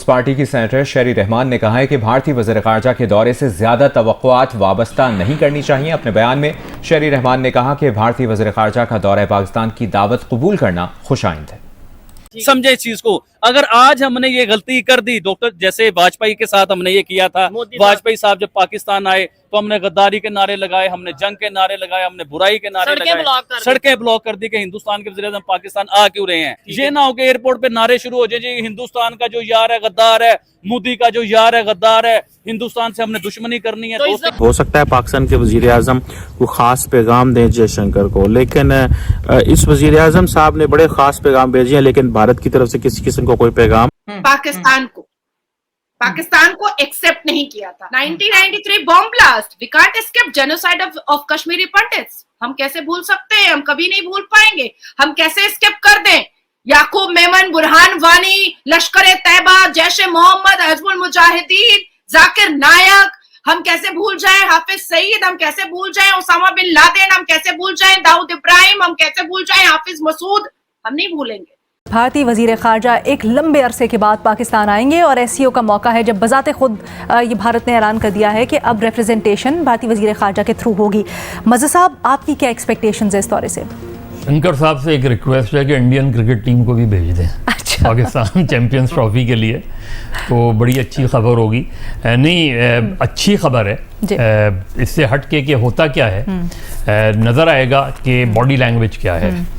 Party की senator शेरी रहमान ने कहा है कि भारतीय वज़ीर ख़ारजा के दौरे से ज्यादा तवक्कुआत वाबस्ता नहीं करनी चाहिए। अपने बयान में शेरी रहमान ने कहा कि भारतीय वज़ीर ख़ारजा का दौरा पाकिस्तान की दावत कबूल करना खुशाइंद है। समझे इस चीज को। अगर आज हमने ये गलती कर दी, डॉक्टर जैसे वाजपेयी के साथ हमने ये किया था, वाजपेयी साहब जब पाकिस्तान आए तो हमने गद्दारी के नारे लगाए, हमने जंग के नारे लगाए, हमने बुराई के नारे लगाए, सड़कें ब्लॉक कर दी कि हिंदुस्तान के वज़ीर-ए-आज़म पाकिस्तान आ क्यों रहे हैं। ये ना हो कि एयरपोर्ट पे नारे शुरू हो जाए जी हिंदुस्तान का जो यार है गद्दार है, मोदी का जो यार है गद्दार है, हिंदुस्तान से हमने दुश्मनी करनी है। तो हो सकता है पाकिस्तान के वज़ीर-ए-आज़म को खास पैगाम दें जयशंकर को, लेकिन इस वज़ीर-ए-आज़म साहब ने बड़े खास पैगाम भेजे हैं, लेकिन भारत की तरफ से किसी किस्म का कोई पैगाम पाकिस्तान को एक्सेप्ट नहीं किया था। 1993 bomb blast, we can't escape genocide of Kashmiri pandits. हम कैसे भूल सकते हैं? हम कभी नहीं भूल पाएंगे। हम कैसे एस्केप कर दें? याकूब मेमन, बुरहान वानी, लश्कर तैयबा, जैश मोहम्मद, हिजबुल मुजाहिदीन, जाकिर नायक, हम कैसे भूल जाएं? हाफिज सईद हम कैसे भूल जाएं? उसामा बिन लादेन हम कैसे भूल जाएं? दाऊद इब्राहिम हम कैसे भूल जाएं? हाफिज मसूद हम नहीं भूलेंगे। भारतीय वज़ीर ख़ारजा एक लंबे अरसे के बाद पाकिस्तान आएंगे और एससीओ का मौका है जब बज़ाते खुद ये भारत ने ऐलान कर दिया है कि अब रिप्रेजेंटेशन भारतीय वज़ीर ख़ारजा के थ्रू होगी। मज़ा साहब, आपकी क्या एक्सपेक्टेशंस है इस दौरे से? शंकर साहब से एक रिक्वेस्ट है कि इंडियन क्रिकेट टीम को भी भेज दें। अच्छा। पाकिस्तान चैंपियंस ट्रॉफी के लिए, तो बड़ी अच्छी खबर होगी। नहीं, अच्छी खबर है। इससे हट के कि होता क्या है, नज़र आएगा कि बॉडी लैंग्वेज क्या है।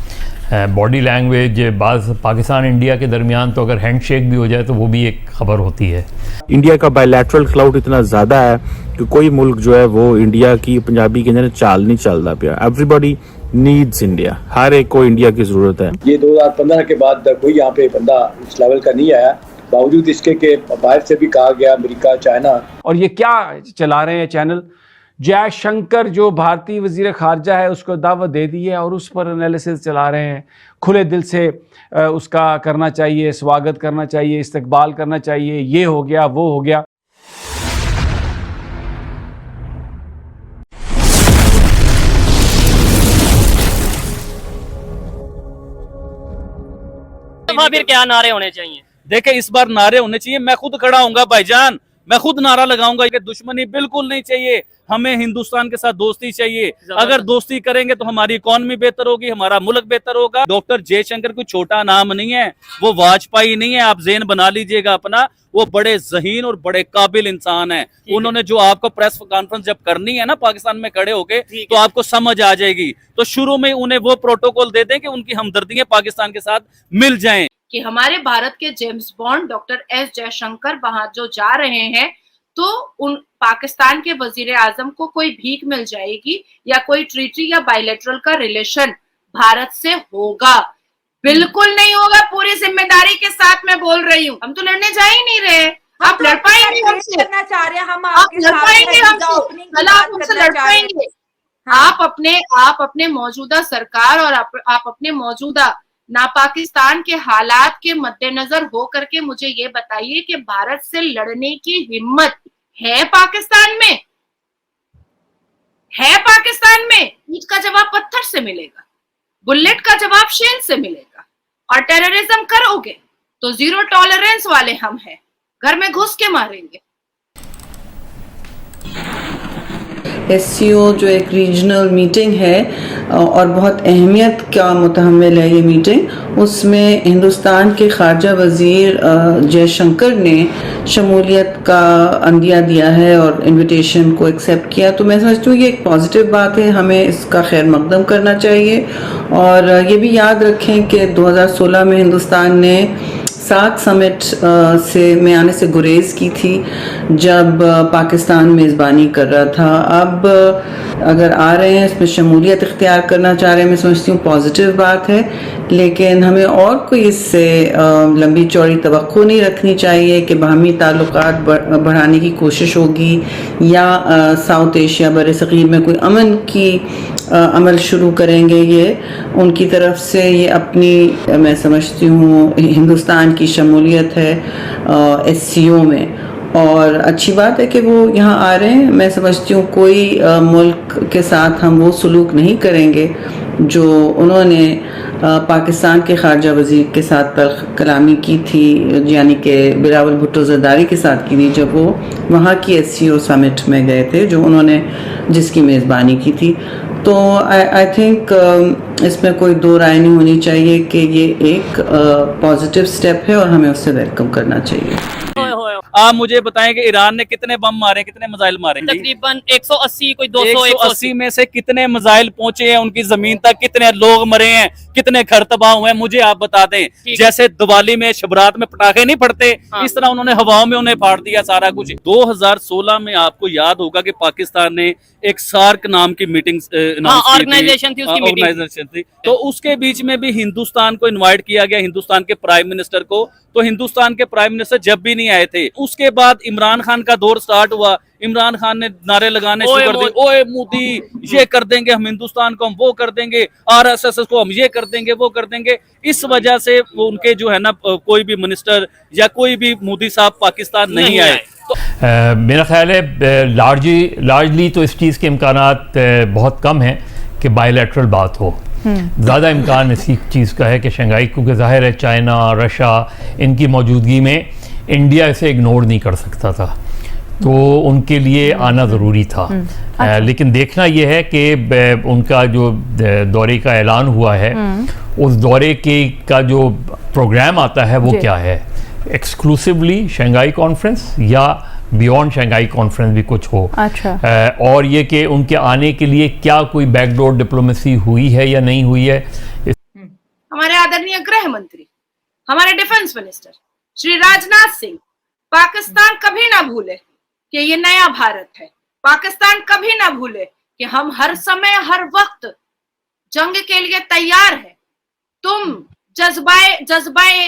बॉडी लैंग्वेज बाज़ पाकिस्तान इंडिया के दरमियान तो अगर हैंडशेक भी हो जाए तो वो भी एक खबर होती है। इंडिया का बायलैटरल क्लाउड इतना ज़्यादा है कि कोई मुल्क जो है वो इंडिया की पंजाबी के अंदर चाल नहीं चलता पिया। एवरीबॉडी नीड्स इंडिया, हर एक को इंडिया की ज़रूरत है। ये 2015 के बाद कोई यहाँ पे बंदा इस लेवल का नहीं आया, बावजूद इसके के बाहर से भी कहा गया, अमेरिका, चाइना। और ये क्या चला रहे हैं चैनल, जयशंकर जो भारतीय वज़ीर ख़ारजा है उसको दावत दे दी है और उस पर एनालिसिस चला रहे हैं। खुले दिल से उसका करना चाहिए, स्वागत करना चाहिए, इस्तकबाल करना चाहिए, ये हो गया वो हो गया। फिर क्या नारे होने चाहिए? देखिए, इस बार नारे होने चाहिए। मैं खुद खड़ा हूँगा भाईजान, मैं खुद नारा लगाऊंगा कि दुश्मनी बिल्कुल नहीं चाहिए, हमें हिंदुस्तान के साथ दोस्ती चाहिए। अगर दोस्ती करेंगे तो हमारी इकॉनमी बेहतर होगी, हमारा मुल्क बेहतर होगा। डॉक्टर जयशंकर कोई छोटा नाम नहीं है, वो वाजपेयी नहीं है, आप ज़हन बना लीजिएगा अपना। वो बड़े ज़हीन और बड़े काबिल इंसान है। उन्होंने जो आपको प्रेस कॉन्फ्रेंस जब करनी है ना पाकिस्तान में खड़े होके, तो आपको समझ आ जाएगी। तो शुरू में उन्हें वो प्रोटोकॉल दे दें कि उनकी हमदर्दियां पाकिस्तान के साथ मिल जाएं। कि हमारे भारत के James bond doctor S Jaishankar वहां जो जा रहे हैं, तो उन पाकिस्तान के वजीर आजम को कोई भीख मिल जाएगी या कोई ट्रीटी या बायलैटरल का रिलेशन भारत से होगा? बिल्कुल नहीं होगा। पूरी जिम्मेदारी के साथ मैं बोल रही हूँ। हम तो लड़ने जा ही नहीं रहे। आप लड़ पाएंगे हमसे? आप लड़ पाएंगे हमसे? आप हमसे लड़ पाएंगे? आप अपने मौजूदा सरकार और आप अपने मौजूदा पाकिस्तान के हालात के मद्देनजर हो करके मुझे ये बताइए कि भारत से लड़ने की हिम्मत है पाकिस्तान में? है पाकिस्तान में? ईंट का जवाब पत्थर से मिलेगा, बुलेट का जवाब शेल से मिलेगा। और टेररिज्म करोगे तो जीरो टॉलरेंस वाले हम हैं, घर में घुस के मारेंगे। एससीओ जो एक रीजनल मीटिंग है और बहुत अहमियत का मुतहम्मिल है ये मीटिंग, उसमें हिंदुस्तान के खारजा वज़ीर जयशंकर ने शमूलियत का अंदिया दिया है और इनविटेशन को एक्सेप्ट किया। तो मैं समझती हूँ ये एक पॉजिटिव बात है, हमें इसका खैर मकदम करना चाहिए। और ये भी याद रखें कि 2016 में हिंदुस्तान ने सार्क समिट में आने से गुरेज की थी जब पाकिस्तान मेज़बानी कर रहा था। अब अगर आ रहे हैं, इसमें शमूलियत इख्तियार करना चाह रहे हैं, मैं समझती हूँ पॉजिटिव बात है। लेकिन हमें और कोई इससे लंबी चौड़ी तवक्को नहीं रखनी चाहिए कि बाहमी ताल्लुकात बढ़ाने की कोशिश होगी या साउथ एशिया बरसग़ीर में कोई अमन की अमल शुरू करेंगे। ये उनकी तरफ से ये अपनी, मैं समझती हूँ, हिंदुस्तान की शमूलियत है एससीओ में, और अच्छी बात है कि वो यहाँ आ रहे हैं। मैं समझती हूँ कोई मुल्क के साथ हम वो सलूक नहीं करेंगे जो उन्होंने पाकिस्तान के खारजा वजीर के साथ तल्ख कलामी की थी, यानी कि बिलावल भुट्टो ज़रदारी के साथ की थी जब वो वहाँ की SCO समिट में गए थे, जो उन्होंने जिसकी मेज़बानी की थी। तो आई थिंक इसमें कोई दो राय नहीं होनी चाहिए कि ये एक पॉजिटिव स्टेप है और हमें उससे वेलकम करना चाहिए। आप मुझे बताएं कि ईरान ने कितने बम मारे, कितने मिसाइल मारे? तकरीबन 180, कोई 200, 180 में से कितने मिसाइल पहुंचे हैं उनकी जमीन तक, कितने लोग मरे हैं, कितने घर तबाह हुए हैं, मुझे आप बता दें। जैसे दिवाली में शिवरात में पटाखे नहीं फटते, इस तरह उन्होंने हवाओं में उन्हें फाड़ दिया सारा कुछ। 2016 में आपको याद होगा कि पाकिस्तान ने एक सार्क नाम की मीटिंग ऑर्गेनाइजेशन थी, ऑर्गेनाइजेशन थी, तो उसके बीच में भी हिंदुस्तान को इनवाइट किया गया, हिंदुस्तान के प्राइम मिनिस्टर को। तो हिंदुस्तान के प्राइम मिनिस्टर जब भी नहीं आए थे। उसके बाद इमरान खान का दौर स्टार्ट हुआ, इमरान खान ने नारे लगाने शुरू कर दिए, ओए मोदी ये कर देंगे हम, हिंदुस्तान को हम वो कर देंगे, RSS को हम ये कर देंगे वो कर देंगे। इस वजह से वो उनके जो है ना कोई भी मिनिस्टर या कोई भी मोदी साहब पाकिस्तान नहीं आए। मेरा ख्याल है लार्जली तो इस चीज़ के इम्कानात बहुत कम हैं कि बायलैटरल बात हो। ज़्यादा इम्कान इसी चीज़ का है कि शंघाई, क्योंकि ज़ाहिर है चाइना, रशिया, इनकी मौजूदगी में इंडिया इसे इग्नोर नहीं कर सकता था, तो उनके लिए आना ज़रूरी था। लेकिन देखना यह है कि उनका जो दौरे का ऐलान हुआ है, उस दौरे का जो प्रोग्राम आता है वो क्या है, एक्सक्लूसिवली शंघाई कॉन्फ्रेंस या बियॉन्ड शंघाई कॉन्फ्रेंस भी कुछ हो। और ये कि उनके आने के लिए क्या कोई बैकडोर डिप्लोमेसी हुई है या नहीं हुई है। हमारे आदरणीय गृह मंत्री, हमारे डिफेंस मिनिस्टर श्री राजनाथ सिंह पाकिस्तान कभी ना भूले कि ये नया भारत है। पाकिस्तान कभी ना भूले कि हम हर समय हर वक्त जंग के लिए तैयार हैं। तुम जज्बाए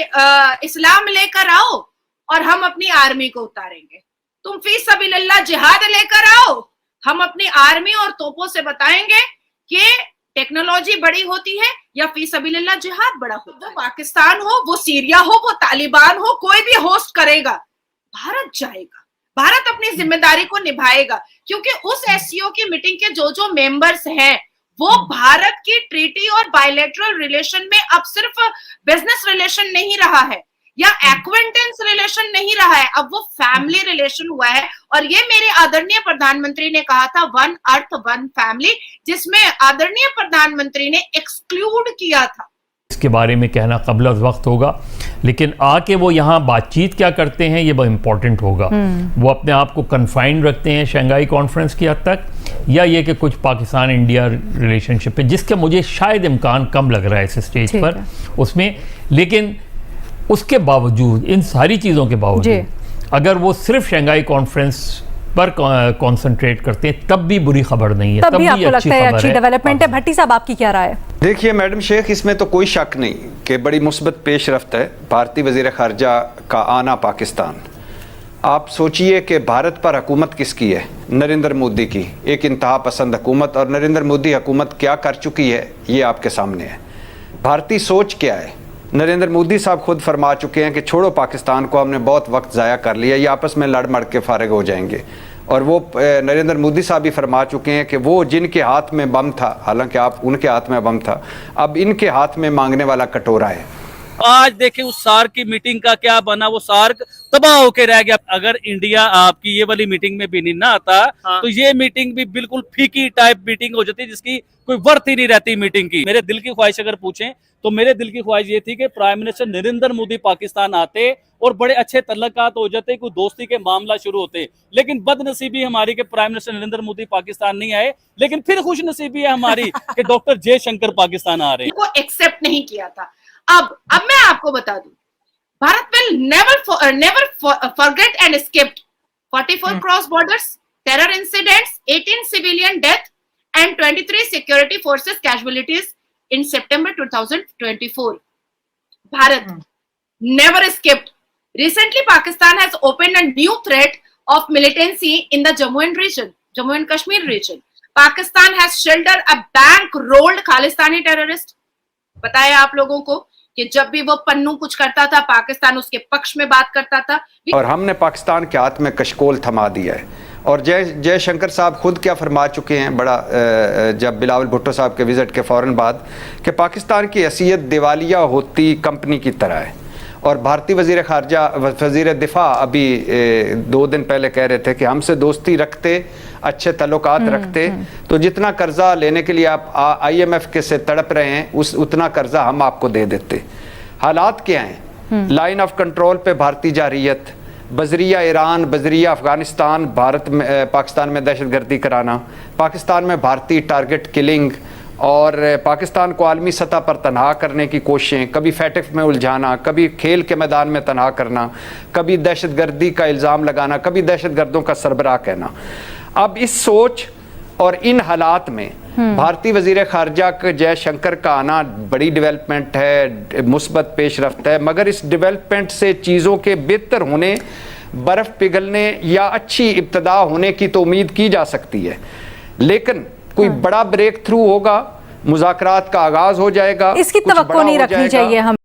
इस्लाम लेकर आओ और हम अपनी आर्मी को उतारेंगे। तुम फी सबिलिल्लाह जिहाद लेकर आओ, हम अपनी आर्मी और तोपों से बताएंगे कि टेक्नोलॉजी बड़ी होती है या फी सबिलिल्लाह जिहाद बड़ा होता है। वो पाकिस्तान हो, वो सीरिया हो, वो तालिबान हो, कोई भी होस्ट करेगा, भारत जाएगा, भारत अपनी जिम्मेदारी को निभाएगा। क्योंकि उस SCO की मीटिंग के जो मेंबर्स हैं वो भारत की ट्रीटी और बायलैटरल रिलेशन में अब सिर्फ बिजनेस रिलेशन नहीं रहा है या एक्वेंटेंस रिलेशन नहीं रहा है, अब वो फैमिली रिलेशन हुआ है। और ये मेरे आदरणीय प्रधानमंत्री ने कहा था, वन अर्थ वन फैमिली, जिसमें आदरणीय प्रधानमंत्री ने एक्सक्लूड किया था। इसके बारे में कहना कबल अज़ वक्त होगा, लेकिन आके वो यहाँ बातचीत क्या करते हैं ये बहुत इंपॉर्टेंट होगा। वो अपने आप को कन्फाइंड रखते हैं शंघाई कॉन्फ्रेंस की हद तक, या ये कि कुछ पाकिस्तान इंडिया रिलेशनशिप है, जिसका मुझे शायद इम्कान कम लग रहा है इस स्टेज पर उसमें। लेकिन उसके बावजूद, इन सारी चीज़ों के बावजूद, अगर वो सिर्फ शंघाई कॉन्फ्रेंस पर कंसंट्रेट करते हैं तब भी बुरी खबर नहीं है, तब भी आपको लगता है अच्छी डेवलपमेंट है। भट्टी साहब, आपकी क्या राय है? देखिए मैडम शेख, इसमें तो कोई शक नहीं कि बड़ी मुस्बत पेशरफ्त है भारतीय वज़ीर ख़ारजा का आना पाकिस्तान। आप सोचिए कि भारत पर हुकूमत किसकी है? नरेंद्र मोदी की, एक इंतहा पसंद हुकूमत। और नरेंद्र मोदी हुकूमत क्या कर चुकी है ये आपके सामने है। भारतीय सोच क्या है? नरेंद्र मोदी साहब खुद फरमा चुके हैं कि छोड़ो पाकिस्तान को, हमने बहुत वक्त ज़ाया कर लिया, ये आपस में लड़ मड़ के फारिग हो जाएंगे। और वो नरेंद्र मोदी साहब भी फरमा चुके हैं कि वो जिनके हाथ में बम था, हालांकि आप उनके हाथ में बम था, अब इनके हाथ में मांगने वाला कटोरा है। आज देखिए उस सार्क की मीटिंग का क्या बना, वो सार्क तबाह होके रह गया। अगर इंडिया आपकी ये वाली मीटिंग में भी नहीं ना आता, तो ये मीटिंग भी बिल्कुल फीकी टाइप मीटिंग हो जाती, जिसकी कोई वर्थ ही नहीं रहती मीटिंग की। मेरे दिल की ख्वाहिश अगर पूछें तो मेरे दिल की ख्वाहिश ये थी कि प्राइम मिनिस्टर नरेंद्र मोदी पाकिस्तान आते और बड़े अच्छे तल्लुकात हो जाते, कोई दोस्ती के मामला शुरू होते। लेकिन बदनसीबी हमारी कि प्राइम मिनिस्टर नरेंद्र मोदी पाकिस्तान नहीं आए। लेकिन फिर खुश नसीबी है हमारी कि डॉक्टर जयशंकर पाकिस्तान आ रहे हैं। को एक्सेप्ट नहीं किया था। अब मैं आपको बता दूं, Bharat will never forget and escaped 44 cross borders, terror incidents, 18 civilian death and 23 security forces casualties in September 2024. Bharat never escaped. Recently, Pakistan has opened a new threat of militancy in the Jammu and Kashmir region. Pakistan has sheltered a bank-rolled Khalistani terrorist. पता है आप लोगों को कि जब भी वो पन्नू कुछ करता था, पाकिस्तान उसके पक्ष में बात करता था। और हमने पाकिस्तान के हाथ में कशकोल थमा दिया है। और जयशंकर साहब खुद क्या फरमा चुके हैं बड़ा जब बिलावल भुट्टो साहब के विज़िट के फ़ौरन बाद कि पाकिस्तान की हैसियत दिवालिया होती कंपनी की तरह है। और भारतीय वज़ीर ख़ारजा वज़ीर दिफ़ा अभी 2 दिन पहले कह रहे थे कि हमसे दोस्ती रखते, अच्छे ताल्लुकात रखते तो जितना कर्जा लेने के लिए आप IMF के से तड़प रहे हैं उतना कर्जा हम आपको दे देते। हालात क्या हैं? लाइन ऑफ कंट्रोल पे भारतीय जारियत, बजरिया ईरान, बजरिया अफ़गानिस्तान, भारत में पाकिस्तान में दहशतगर्दी कराना, पाकिस्तान में भारतीय टारगेट किलिंग और पाकिस्तान को आलमी सतह पर तनहा करने की कोशिशें, कभी फैटिफ में उलझाना, कभी खेल के मैदान में तनहा करना, कभी दहशतगर्दी का इल्ज़ाम लगाना, कभी दहशतगर्दों का सरबराह कहना। अब इस सोच और इन हालात में भारतीय वज़ीर ख़ारजा के जयशंकर का आना बड़ी डेवलपमेंट है, मुस्बत पेशरफ्त है, मगर इस डेवलपमेंट से चीज़ों के बेहतर होने, बर्फ़ पिघलने या अच्छी इब्तदा होने की तो उम्मीद की जा सकती है, लेकिन कोई बड़ा ब्रेक थ्रू होगा, मुज़ाकरात का आगाज़ हो जाएगा, इसकी तवक्को नहीं रखनी चाहिए हम।